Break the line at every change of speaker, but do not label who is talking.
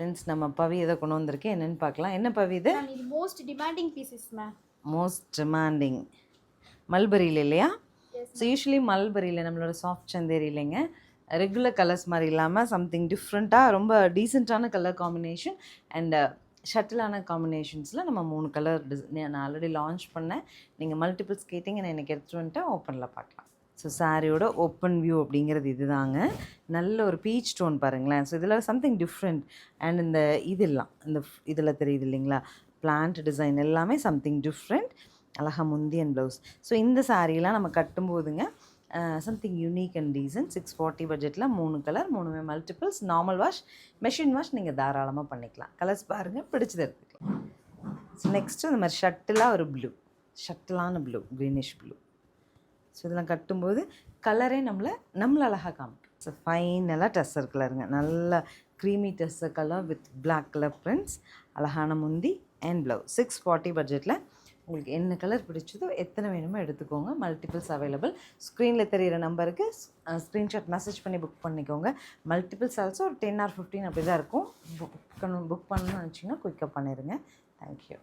Friends நம்ம பவி எதை கொண்டு வந்திருக்கேன் என்னென்னு பார்க்கலாம். என்ன பவி இது?
இது most demanding pieces ma'am.
Most demanding மல்பரியில் இல்லையா? ஸோ யூஸ்வலி மல்பரியில் நம்மளோட சாஃப்ட் சந்தேரி இல்லைங்க, ரெகுலர் கலர்ஸ் மாதிரி இல்லாமல் சம்திங் டிஃப்ரெண்ட்டாக ரொம்ப டீசெண்டான கலர் காம்பினேஷன் அண்ட் ஷட்டிலான காம்பினேஷன்ஸில் நம்ம 3 கலர் நான் ஆல்ரெடி லான்ச் பண்ணேன். நீங்கள் மல்டிபிள்ஸ் கேட்டிங்க, நான் எனக்கு எடுத்துகிட்டு வந்துட்டேன். ஓப்பனில் பார்க்கலாம். ஸோ சாரியோட ஓப்பன் வியூ அப்படிங்கிறது இது தாங்க. நல்ல ஒரு பீச் டோன் பாருங்களேன். ஸோ இதில் சம்திங் டிஃப்ரெண்ட் அண்ட் இந்த இதெல்லாம் இந்த இதில் தெரியுது இல்லைங்களா, பிளான்ட் டிசைன் எல்லாமே சம்திங் டிஃப்ரெண்ட். அழகாக முந்தி அண்ட் ப்ளவுஸ். ஸோ இந்த சாரீலாம் நம்ம கட்டும்போதுங்க சம்திங் யூனிக் அண்ட் டீசன்ட். 640 பட்ஜெட்டில் 3 கலர், 3மே multiples. Normal wash, machine wash நீங்கள் தாராளமாக பண்ணிக்கலாம். கலர்ஸ் பாருங்கள், பிடிச்சது எடுத்துக்கலாம். ஸோ நெக்ஸ்ட்டு இந்த மாதிரி ஷட்டிலாக ஒரு ப்ளூ, ஷட்டிலான ப்ளூ, க்ரீனிஷ் ப்ளூ. ஸோ இதெல்லாம் கட்டும்போது கலரே நம்மளை அழகாக காமிக்கும். ஸோ ஃபைனலாக டஸ்ஸர் கலருங்க, நல்ல creamy tussar colour with black colour prints. அழகான முந்தி அண்ட் ப்ளவுஸ். 640 பட்ஜெட்டில் உங்களுக்கு என்ன கலர் பிடிச்சதோ எத்தனை வேணுமோ எடுத்துக்கோங்க. Multiples available. ஸ்க்ரீனில் தெரிகிற நம்பருக்கு ஸ்க்ரீன்ஷாட் மெசேஜ் பண்ணி புக் பண்ணிக்கோங்க. மல்டிபிள்ஸ் ஆல்சோ ஒரு 10 or 15 அப்படி தான் இருக்கும். புக் பண்ணணும்னு நினச்சிங்கன்னா குயிக்காக பண்ணிடுங்க. தேங்க்யூ.